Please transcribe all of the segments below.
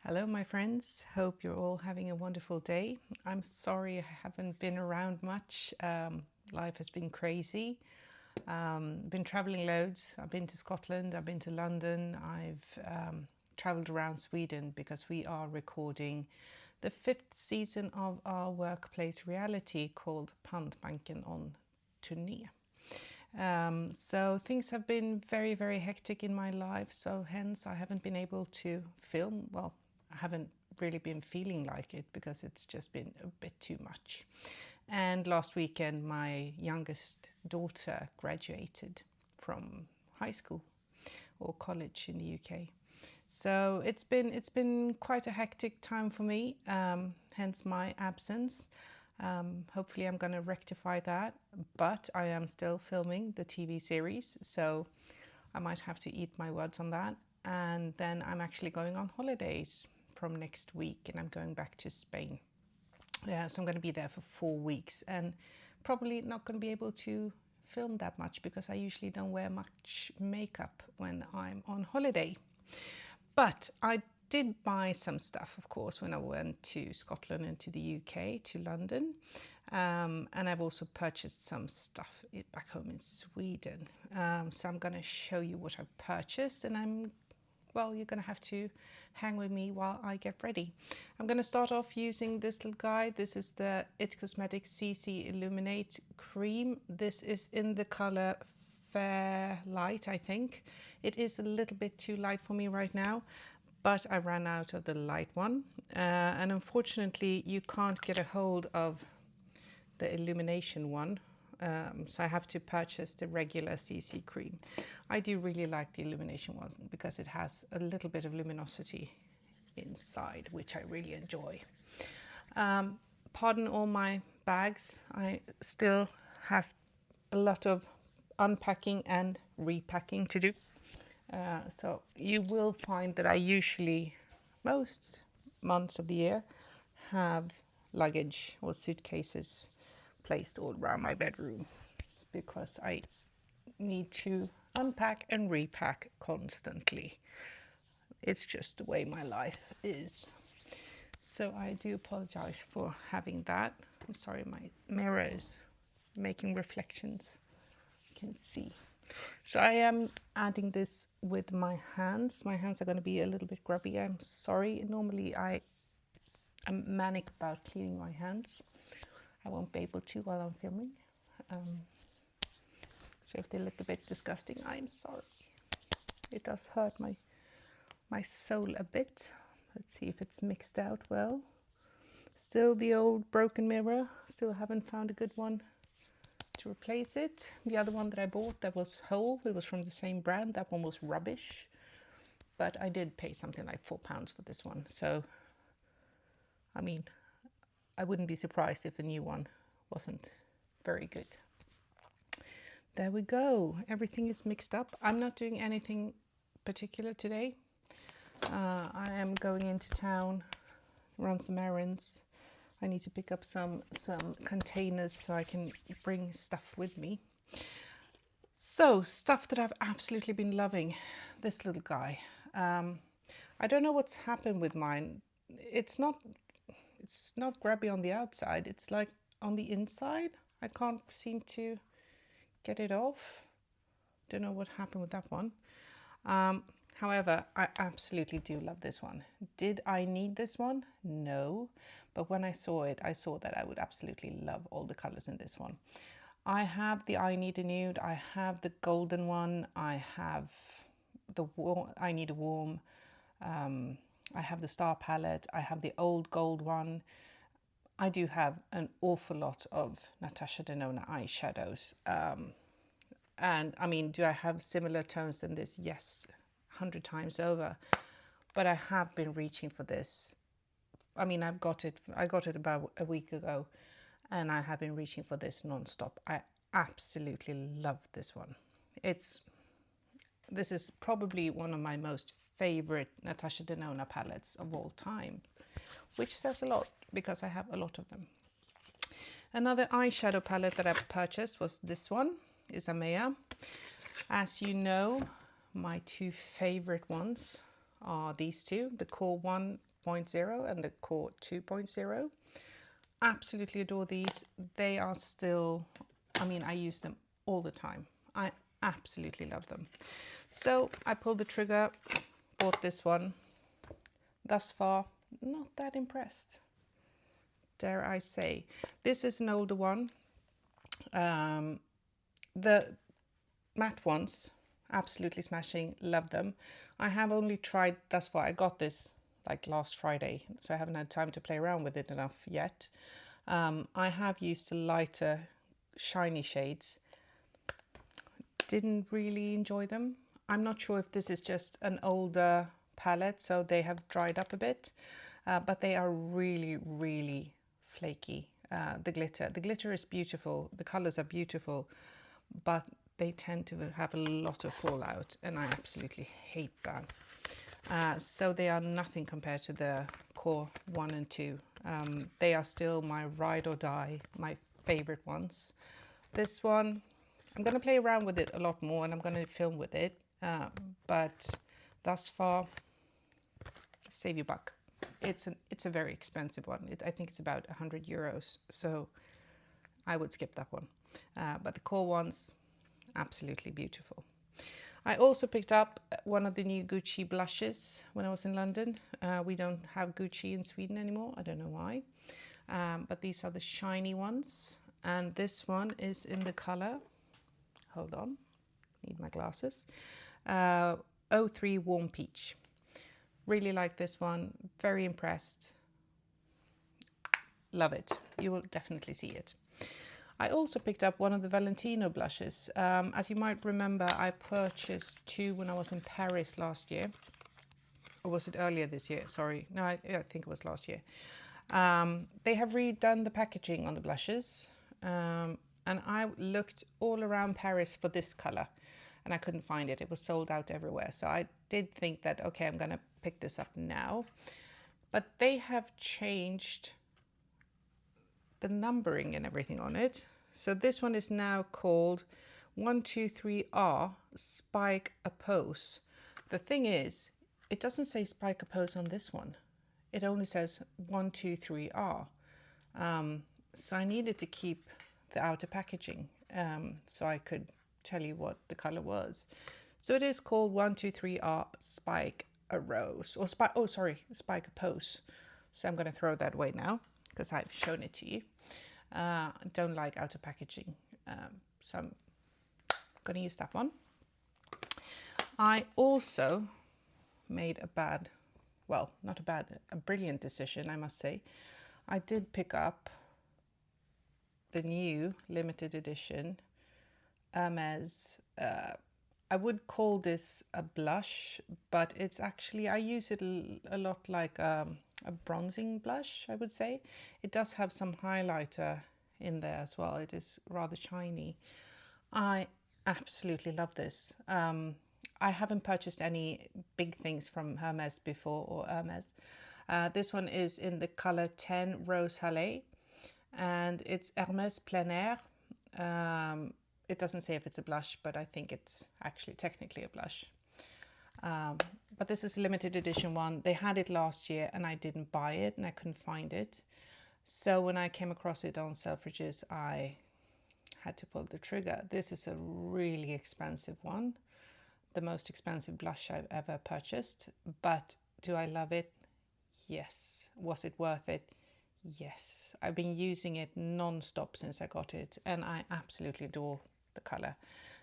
Hello my friends, hope you're all having a wonderful day. I'm sorry I haven't been around much. Life has been crazy. Been traveling loads. I've been to Scotland, I've been to London, I've traveled around Sweden because we are recording the 5th season of our workplace reality called Pantbanken on Turné. So things have been very, very hectic in my life, so hence I haven't been able to film. Well, I haven't really been feeling like it because it's just been a bit too much. And last weekend my youngest daughter graduated from high school or college in the UK. So it's been quite a hectic time for me, hence my absence. Hopefully I'm going to rectify that, but I am still filming the TV series, so I might have to eat my words on that. And then I'm actually going on holidays from next week, and I'm going back to Spain. Yeah, so I'm going to be there for 4 weeks and probably not going to be able to film that much because I usually don't wear much makeup when I'm on holiday. But I did buy some stuff, of course, when I went to Scotland and to the UK, to London. And I've also purchased some stuff back home in Sweden. So I'm going to show you what I've purchased, and you're going to have to hang with me while I get ready. I'm going to start off using this little guy. This is the It Cosmetics CC Illuminate Cream. This is in the color Fair Light, I think. It is a little bit too light for me right now, but I ran out of the light one. And unfortunately, you can't get a hold of the illumination one. So I have to purchase the regular CC cream. I do really like the illumination one because it has a little bit of luminosity inside, which I really enjoy. Pardon all my bags. I still have a lot of unpacking and repacking to do. So you will find that I usually, most months of the year, have luggage or suitcases placed all around my bedroom because I need to unpack and repack constantly. It's just the way my life is. So I do apologize for having that. I'm sorry, my mirror is making reflections. You can see. So I am adding this with my hands. My hands are going to be a little bit grubby. I'm sorry. Normally I'm manic about cleaning my hands. I won't be able to while I'm filming. So if they look a bit disgusting, I'm sorry. It does hurt my soul a bit. Let's see if it's mixed out well. Still the old broken mirror. Still haven't found a good one to replace it. The other one that I bought that was whole, it was from the same brand. That one was rubbish. But I did pay something like £4 for this one. So, I mean, I wouldn't be surprised if a new one wasn't very good. There we go. Everything is mixed up. I'm not doing anything particular today. I am going into town, run some errands. I need to pick up some containers so I can bring stuff with me. So, stuff that I've absolutely been loving. This little guy. I don't know what's happened with mine. It's not grabby on the outside. It's like on the inside. I can't seem to get it off. Don't know what happened with that one. However, I absolutely do love this one. Did I need this one? No. But when I saw it, I saw that I would absolutely love all the colors in this one. I have the I Need a Nude. I have the golden one. I have the I Need a Warm. I have the Star palette. I have the old gold one. I do have an awful lot of Natasha Denona eyeshadows. And I mean, do I have similar tones than this? Yes, 100 times over. But I have been reaching for this. I mean, I got it about a week ago, and I have been reaching for this non-stop. I absolutely love this one. This is probably one of my most favorite Natasha Denona palettes of all time, which says a lot because I have a lot of them. Another eyeshadow palette that I purchased was this one. Is Amaya. As you know, my two favorite ones are these two, the Core 1.0 and the Core 2.0. Absolutely adore these. They are still, I mean, I use them all the time. I absolutely love them. So I pulled the trigger, bought this one. Thus far, not that impressed, dare I say. This is an older one. The matte ones, absolutely smashing, love them. I have only tried thus far, I got this like last Friday, so I haven't had time to play around with it enough yet. I have used the lighter shiny shades, didn't really enjoy them. I'm not sure if this is just an older palette, so they have dried up a bit, but they are really, really flaky. The glitter is beautiful, the colors are beautiful, but they tend to have a lot of fallout, and I absolutely hate that. So they are nothing compared to the Core 1 and 2. They are still my ride or die, my favorite ones. This one, I'm going to play around with it a lot more, and I'm going to film with it, but thus far, save your buck. It's a very expensive one. I think it's about 100 euros, so I would skip that one. But the Core ones, absolutely beautiful. I also picked up one of the new Gucci blushes when I was in London. We don't have Gucci in Sweden anymore. I don't know why. But these are the shiny ones. And this one is in the color, hold on, need my glasses, 03 Warm Peach. Really like this one, very impressed. Love it. You will definitely see it. I also picked up one of the Valentino blushes. As you might remember, I purchased two when I was in Paris last year. Or was it earlier this year? Sorry. No, I think it was last year. They have redone the packaging on the blushes. And I looked all around Paris for this color, and I couldn't find it. It was sold out everywhere. So I did think that, okay, I'm going to pick this up now. But they have changed the numbering and everything on it. So this one is now called 123R Spike Oppose. The thing is, it doesn't say Spike Oppose on this one. It only says 123R. So I needed to keep the outer packaging so I could tell you what the color was. So it is called 123R Spike a Rose, or Spike Oppose. So I'm going to throw that away now, because I've shown it to you. I don't like outer packaging, so I'm going to use that one. I also made a brilliant decision, I must say. I did pick up the new limited edition Hermès. I would call this a blush, but it's actually, I use it a lot like a bronzing blush, I would say. It does have some highlighter in there as well. It is rather shiny. I absolutely love this. I haven't purchased any big things from Hermès before, or Hermès. This one is in the color 10 Rose Hâlé, and it's Hermès Plein Air. It doesn't say if it's a blush, but I think it's actually technically a blush. But this is a limited edition one. They had it last year and I didn't buy it and I couldn't find it. So when I came across it on Selfridges, I had to pull the trigger. This is a really expensive one. The most expensive blush I've ever purchased. But do I love it? Yes. Was it worth it? Yes. I've been using it non-stop since I got it, and I absolutely adore the color.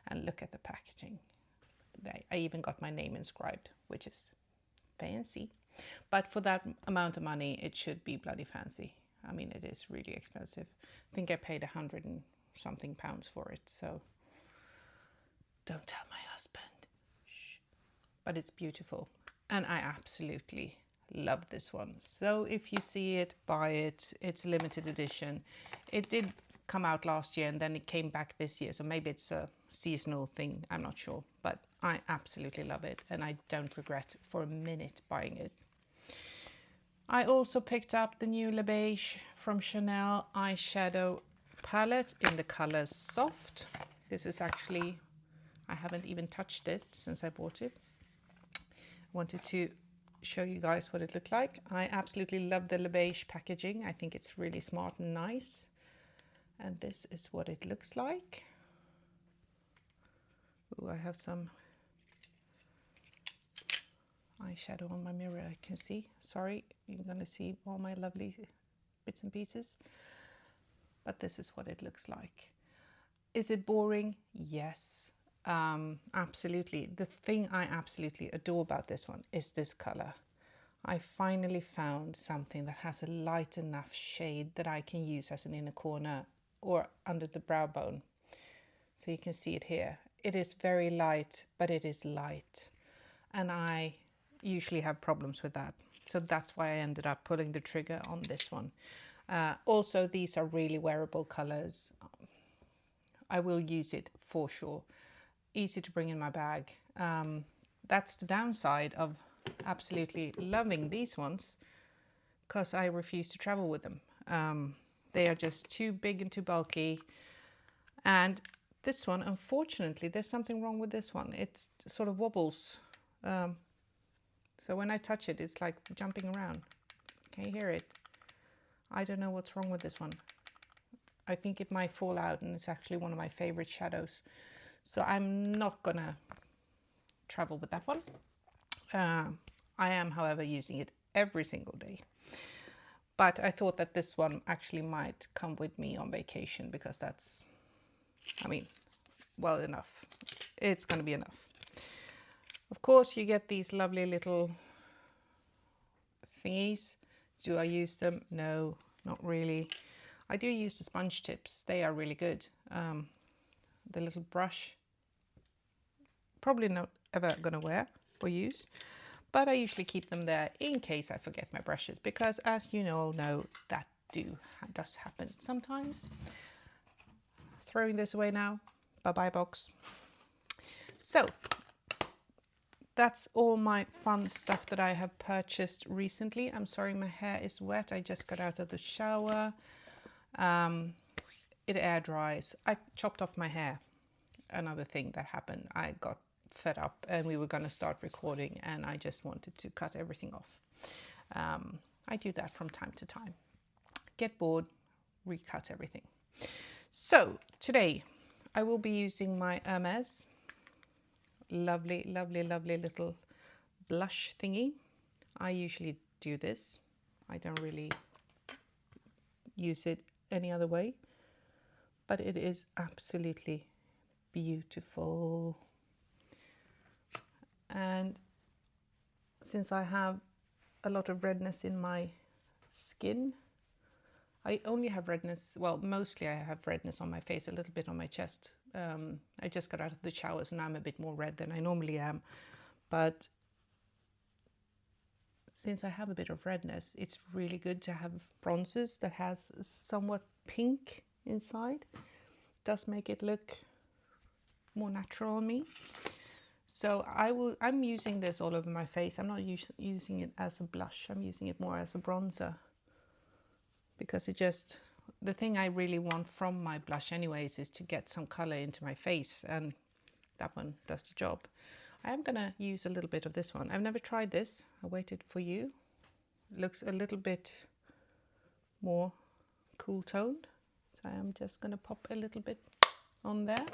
And look at the packaging. I even got my name inscribed, which is fancy. But for that amount of money, it should be bloody fancy. I mean, it is really expensive. I think I paid 100 and something pounds for it, so don't tell my husband. Shh. But it's beautiful, and I absolutely love this one. So if you see it, buy it. It's a limited edition. It did come out last year and then it came back this year, so maybe it's a seasonal thing, I'm not sure, but I absolutely love it and I don't regret for a minute buying it. I also picked up the new Beige from Chanel eyeshadow palette in the color Soft. This is actually, I haven't even touched it since I bought it. I wanted to show you guys what it looked like. I absolutely love the Beige packaging. I think it's really smart and nice. And this is what it looks like. Ooh, I have some eyeshadow on my mirror, I can see. Sorry, you're going to see all my lovely bits and pieces. But this is what it looks like. Is it boring? Yes, absolutely. The thing I absolutely adore about this one is this color. I finally found something that has a light enough shade that I can use as an inner corner or under the brow bone. So you can see it here. It is very light, but it is light. And I usually have problems with that. So that's why I ended up pulling the trigger on this one. Also, these are really wearable colors. I will use it for sure. Easy to bring in my bag. That's the downside of absolutely loving these ones, because I refuse to travel with them. They are just too big and too bulky. And this one, unfortunately, there's something wrong with this one. It sort of wobbles. So when I touch it, it's like jumping around. Can you hear it? I don't know what's wrong with this one. I think it might fall out, and it's actually one of my favorite shadows. So I'm not gonna travel with that one. I am, however, using it every single day. But I thought that this one actually might come with me on vacation, because that's, I mean, well enough. It's gonna be enough. Of course, you get these lovely little thingies. Do I use them? No, not really. I do use the sponge tips. They are really good. The little brush, probably not ever gonna wear or use, but I usually keep them there in case I forget my brushes, because as you all know, that does happen sometimes. Throwing this away now. Bye-bye box. So that's all my fun stuff that I have purchased recently. I'm sorry, my hair is wet. I just got out of the shower. It air dries. I chopped off my hair. Another thing that happened. I got fed up and we were going to start recording, and I just wanted to cut everything off. I do that from time to time. Get bored, recut everything. So today I will be using my Hermès lovely little blush thingy. I usually do this. I don't really use it any other way, but it is absolutely beautiful. And since I have a lot of redness in my skin, I only have redness, well, mostly I have redness on my face, a little bit on my chest. I just got out of the showers and I'm a bit more red than I normally am. But since I have a bit of redness, it's really good to have bronzers that has somewhat pink inside. It does make it look more natural on me. So I'm using this all over my face. I'm not using it as a blush. I'm using it more as a bronzer, because the thing I really want from my blush anyways is to get some color into my face, and that one does the job. I am gonna use a little bit of this one. I've never tried this. I waited for you. It looks a little bit more cool toned. So I'm just gonna pop a little bit on there.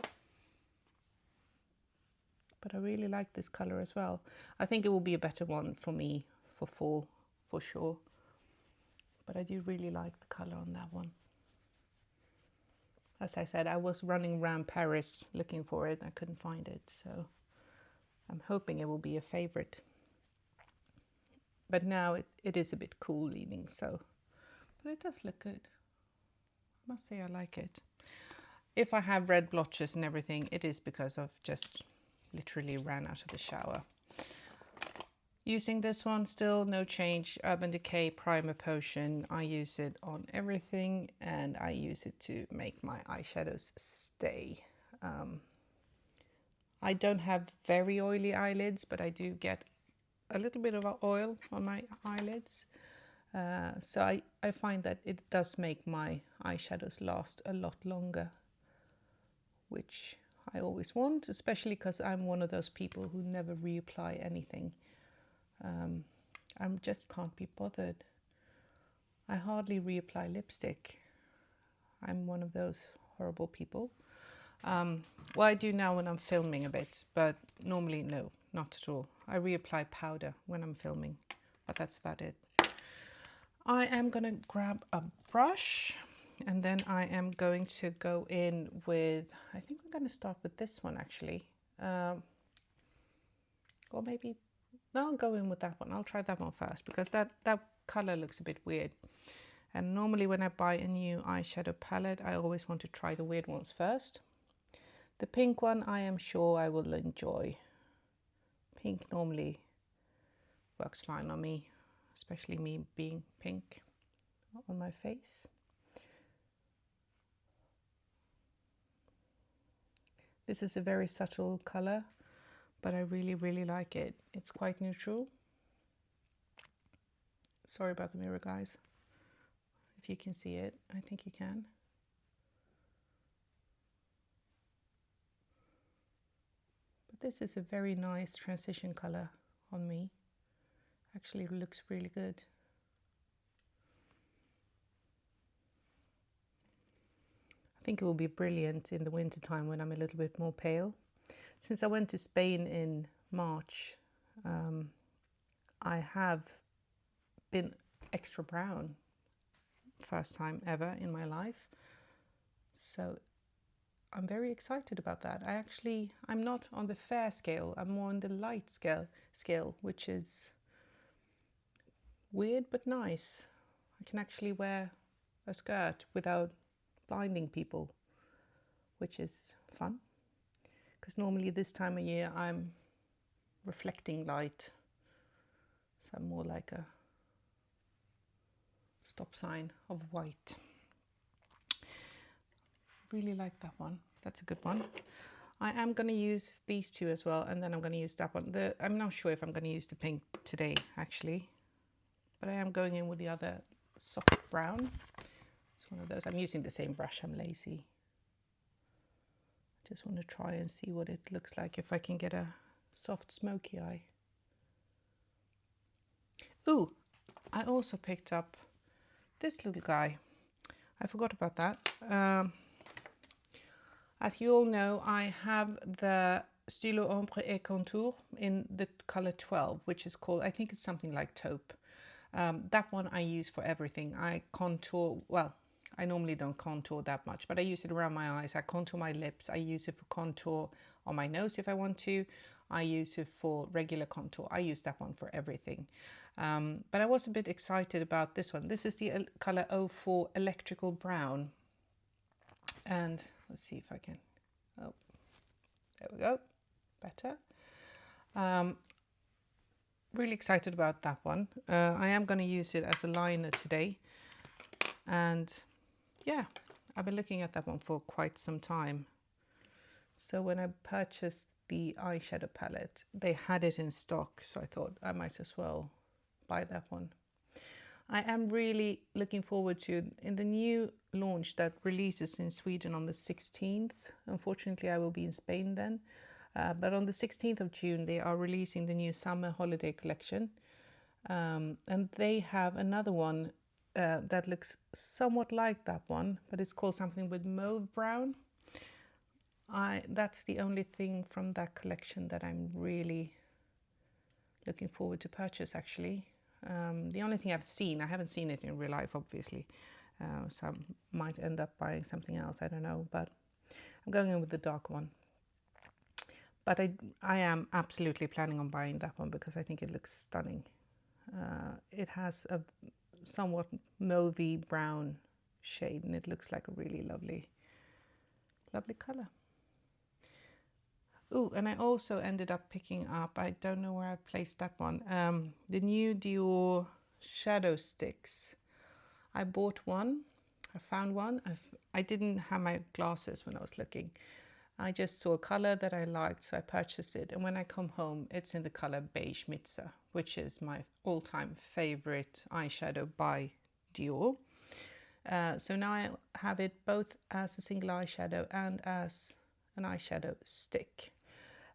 But I really like this color as well. I think it will be a better one for me for fall, for sure. But I do really like the color on that one. As I said, I was running around Paris looking for it. I couldn't find it, so I'm hoping it will be a favorite. But now it is a bit cool leaning, so, but it does look good. I must say I like it. If I have red blotches and everything, it is because I've just literally ran out of the shower. Using this one still, no change. Urban Decay Primer Potion. I use it on everything, and I use it to make my eyeshadows stay. I don't have very oily eyelids, but I do get a little bit of oil on my eyelids. So I find that it does make my eyeshadows last a lot longer, which I always want, especially because I'm one of those people who never reapply anything. I just can't be bothered. I hardly reapply lipstick. I'm one of those horrible people. Well, I do now when I'm filming a bit, but normally no, not at all. I reapply powder when I'm filming, but that's about it. I am going to grab a brush, and then I am going to go in with, I think we're going to start with this one actually. Or maybe, no, I'll go in with that one. I'll try that one first because that color looks a bit weird. And normally when I buy a new eyeshadow palette, I always want to try the weird ones first. The pink one I am sure I will enjoy. Pink normally works fine on me, especially me being pink on my face. This is a very subtle color, but I really, really like it. It's quite neutral. Sorry about the mirror, guys. If you can see it, I think you can. But this is a very nice transition color on me. Actually looks really good. I think it will be brilliant in the winter time when I'm a little bit more pale. Since I went to Spain in March, I have been extra brown. First time ever in my life. So I'm very excited about that. I'm not on the fair scale, I'm more on the light scale, which is weird but nice. I can actually wear a skirt without blinding people, which is fun. Because normally this time of year I'm reflecting light. So I'm more like a stop sign of white. Really like that one. That's a good one. I am going to use these two as well, and then I'm going to use that one. I'm not sure if I'm going to use the pink today actually, but I am going in with the other soft brown. It's one of those. I'm using the same brush. I'm lazy. Just want to try and see what it looks like if I can get a soft smoky eye. Ooh, I also picked up this little guy. I forgot about that. As you all know, I have the Stylo Ombre et Contour in the color 12, which is called, I think it's something like taupe. That one I use for everything. I contour, well, I normally don't contour that much, but I use it around my eyes. I contour my lips. I use it for contour on my nose if I want to. I use it for regular contour. I use that one for everything. But I was a bit excited about this one. This is the color 04 Electrical Brown. And let's see if I can, oh, there we go, better. Really excited about that one. I am going to use it as a liner today. And yeah, I've been looking at that one for quite some time. So when I purchased the eyeshadow palette, they had it in stock. So I thought I might as well buy that one. I am really looking forward to in the new launch that releases in Sweden on the 16th. Unfortunately, I will be in Spain then. But on the 16th of June, they are releasing the new summer holiday collection. And they have another one that looks somewhat like that one, but it's called something with mauve brown. That's the only thing from that collection that I'm really looking forward to purchase actually. The only thing I've seen, I haven't seen it in real life obviously, so I might end up buying something else, I don't know, but I'm going in with the dark one. But I am absolutely planning on buying that one because I think it looks stunning. It has a somewhat mauvey brown shade and it looks like a really lovely color. Ooh, and I also ended up picking up, I don't know where I placed that one, the new Dior shadow sticks. I bought one, I found one. I didn't have my glasses when I was looking. I just saw a color that I liked, so I purchased it. And when I come home, it's in the color Beige Mitza, which is my all-time favorite eyeshadow by Dior. So now I have it both as a single eyeshadow and as an eyeshadow stick.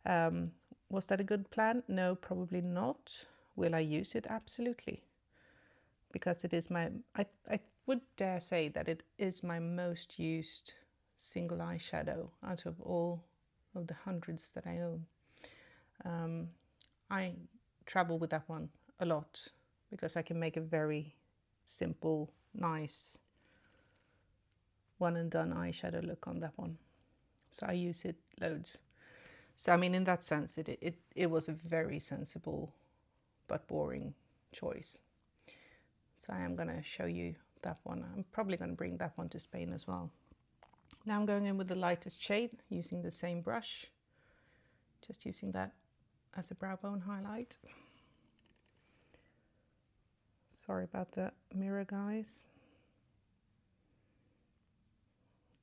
Was that a good plan? No, probably not. Will I use it? Absolutely. Because it is my, I would dare say that it is my most used single eyeshadow out of all of the hundreds that I own. I travel with that one a lot because I can make a very simple, nice, one and done eyeshadow look on that one. So I use it loads. So I mean, in that sense, it was a very sensible but boring choice. So I am going to show you that one. I'm probably going to bring that one to Spain as well. Now I'm going in with the lightest shade, using the same brush, just using that as a brow bone highlight. Sorry about the mirror, guys.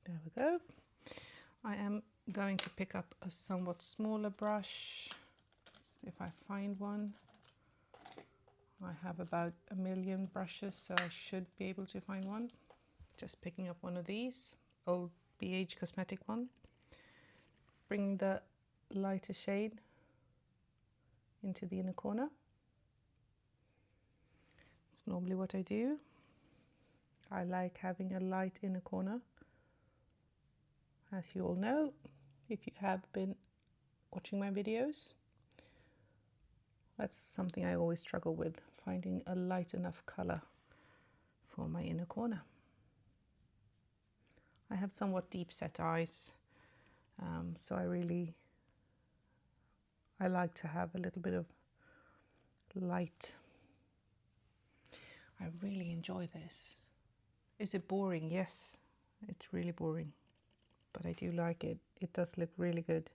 There we go. I am going to pick up a somewhat smaller brush, if I find one. I have about 1 million brushes, so I should be able to find one. Just picking up one of these, old Beige cosmetic one. Bring the lighter shade into the inner corner. It's normally what I do. I like having a light inner corner. As you all know, if you have been watching my videos, that's something I always struggle with, finding a light enough color for my inner corner. I have somewhat deep set eyes, so I like to have a little bit of light. I really enjoy this. Is it boring? Yes, it's really boring, but I do like it. It does look really good.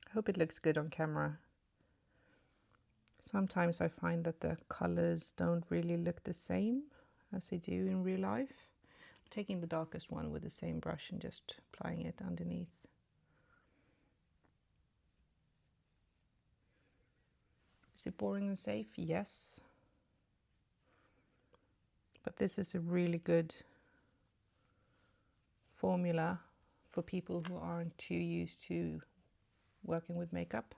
I hope it looks good on camera. Sometimes I find that the colors don't really look the same as they do in real life. I'm taking the darkest one with the same brush and just applying it underneath. Is it boring and safe? Yes. But this is a really good formula for people who aren't too used to working with makeup.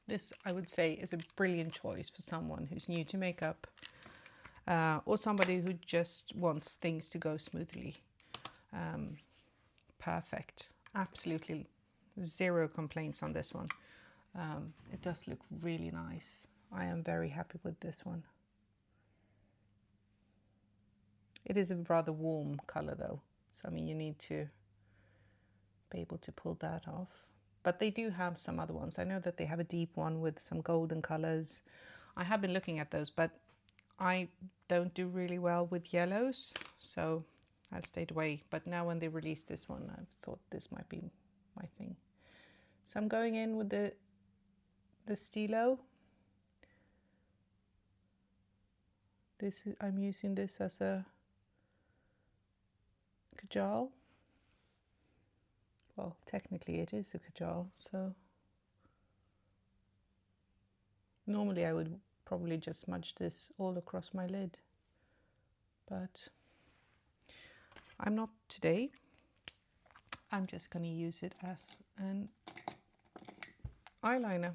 This, I would say, is a brilliant choice for someone who's new to makeup, or somebody who just wants things to go smoothly. Perfect. Absolutely zero complaints on this one. It does look really nice. I am very happy with this one. It is a rather warm color though, so I mean you need to be able to pull that off. But they do have some other ones. I know that they have a deep one with some golden colors. I have been looking at those, but I don't do really well with yellows, so I've stayed away. But now when they released this one, I thought this might be my thing. So I'm going in with the Stylo. I'm using this as a kajal. Well, technically it is a kajal, so normally I would probably just smudge this all across my lid, but I'm not today. I'm just going to use it as an eyeliner.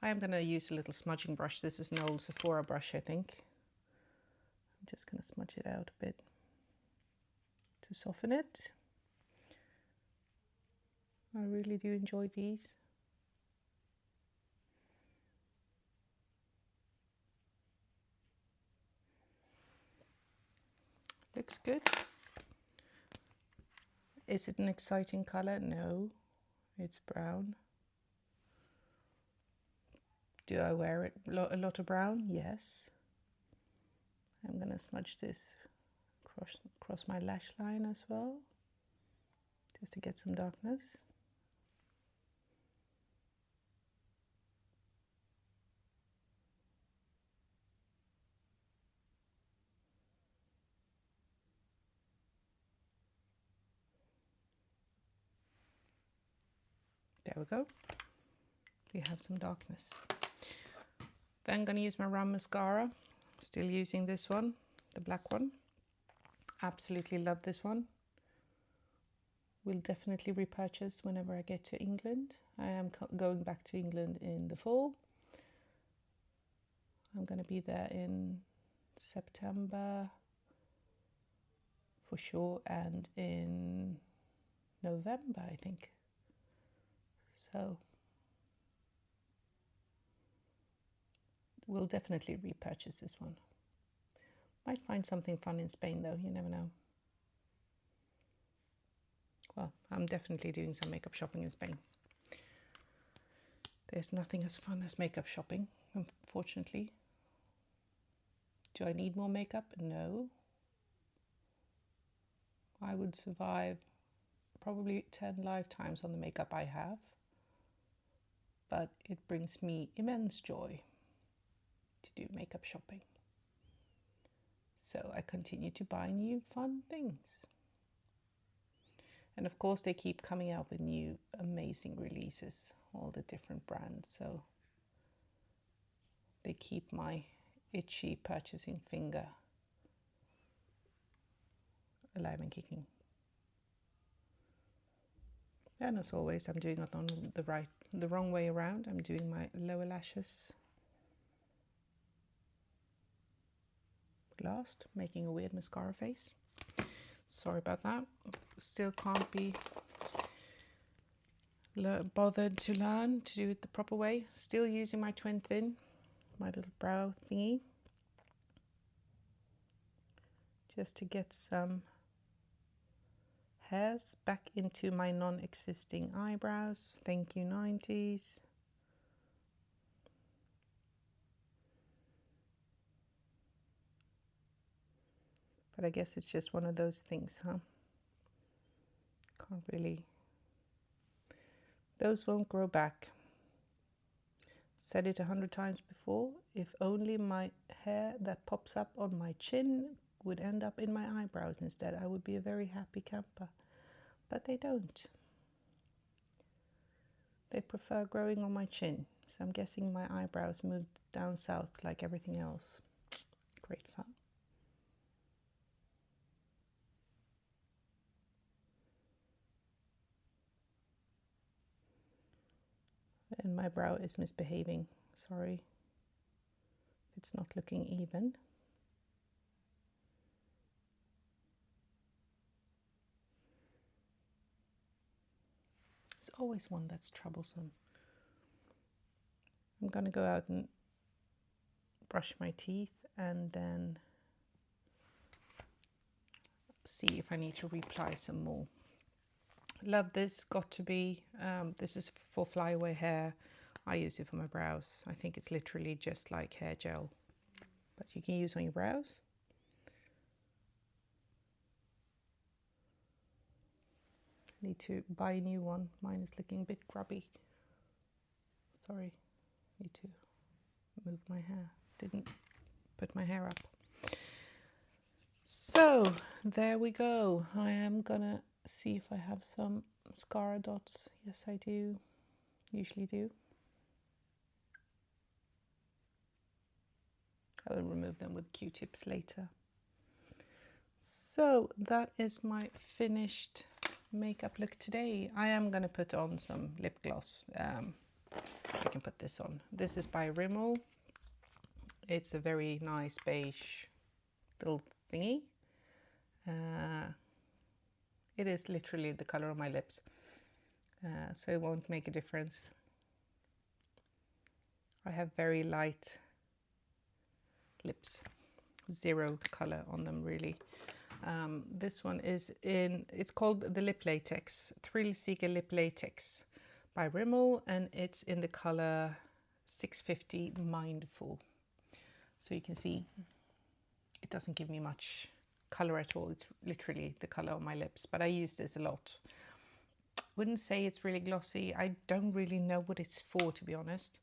I am going to use a little smudging brush. This is an old Sephora brush, I think. I'm just going to smudge it out a bit to soften it. I really do enjoy these. Looks good. Is it an exciting color? No, it's brown. Do I wear it a lot of brown? Yes. I'm gonna smudge this across my lash line as well, just to get some darkness. There we go. We have some darkness. Then I'm going to use my round mascara. Still using this one, the black one. Absolutely love this one. Will definitely repurchase whenever I get to England. I am going back to England in the fall. I'm going to be there in September for sure, and in November, I think. So we'll definitely repurchase this one. Might find something fun in Spain though, you never know. Well, I'm definitely doing some makeup shopping in Spain. There's nothing as fun as makeup shopping, unfortunately. Do I need more makeup? No. I would survive probably 10 lifetimes on the makeup I have, but it brings me immense joy to do makeup shopping. So I continue to buy new fun things. And of course they keep coming out with new amazing releases, all the different brands, so they keep my itchy purchasing finger alive and kicking. And as always, I'm doing it on the wrong way around. I'm doing my lower lashes last, making a weird mascara face. Sorry about that. Still can't be bothered to learn to do it the proper way. Still using my twin thin, my little brow thingy, just to get some hairs back into my non-existing eyebrows. Thank you 90s. But I guess it's just one of those things, huh? Can't really. Those won't grow back. Said it 100 times before. If only my hair that pops up on my chin would end up in my eyebrows instead, I would be a very happy camper. But they don't. They prefer growing on my chin. So I'm guessing my eyebrows moved down south like everything else. Great fun. And my brow is misbehaving. Sorry. It's not looking even. There's always one that's troublesome. I'm going to go out and brush my teeth and then see if I need to reapply some more. Love this. Got to be. This is for flyaway hair. I use it for my brows. I think it's literally just like hair gel, but you can use on your brows. Need to buy a new one. Mine is looking a bit grubby. Sorry. Need to move my hair. Didn't put my hair up. So there we go. I am gonna see if I have some mascara dots. Yes, I do. Usually do. I will remove them with Q-tips later. So that is my finished makeup look today. I am going to put on some lip gloss. I can put this on. This is by Rimmel. It's a very nice beige little thingy. It is literally the color of my lips, so it won't make a difference. I have very light lips, zero color on them really. This one is it's called the Lip Latex, Thrill Seeker Lip Latex by Rimmel, and it's in the color 650 Mindful. So you can see it doesn't give me much color at all. It's literally the color of my lips, but I use this a lot. Wouldn't say it's really glossy. I don't really know what it's for, to be honest.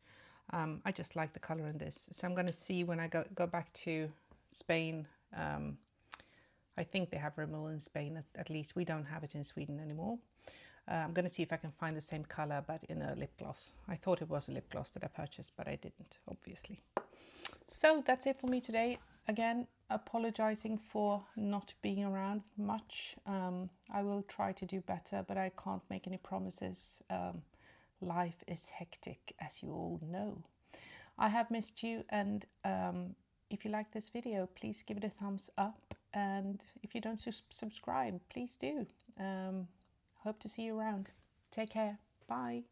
I just like the color in this. So I'm going to see when I go back to Spain. I think they have Rimmel in Spain, at least. We don't have it in Sweden anymore. I'm going to see if I can find the same color, but in a lip gloss. I thought it was a lip gloss that I purchased, but I didn't, obviously. So that's it for me today. Again, apologizing for not being around much. I will try to do better, but I can't make any promises. Life is hectic, as you all know. I have missed you, and if you like this video, please give it a thumbs up, and if you don't subscribe, please do. Hope to see you around. Take care. Bye.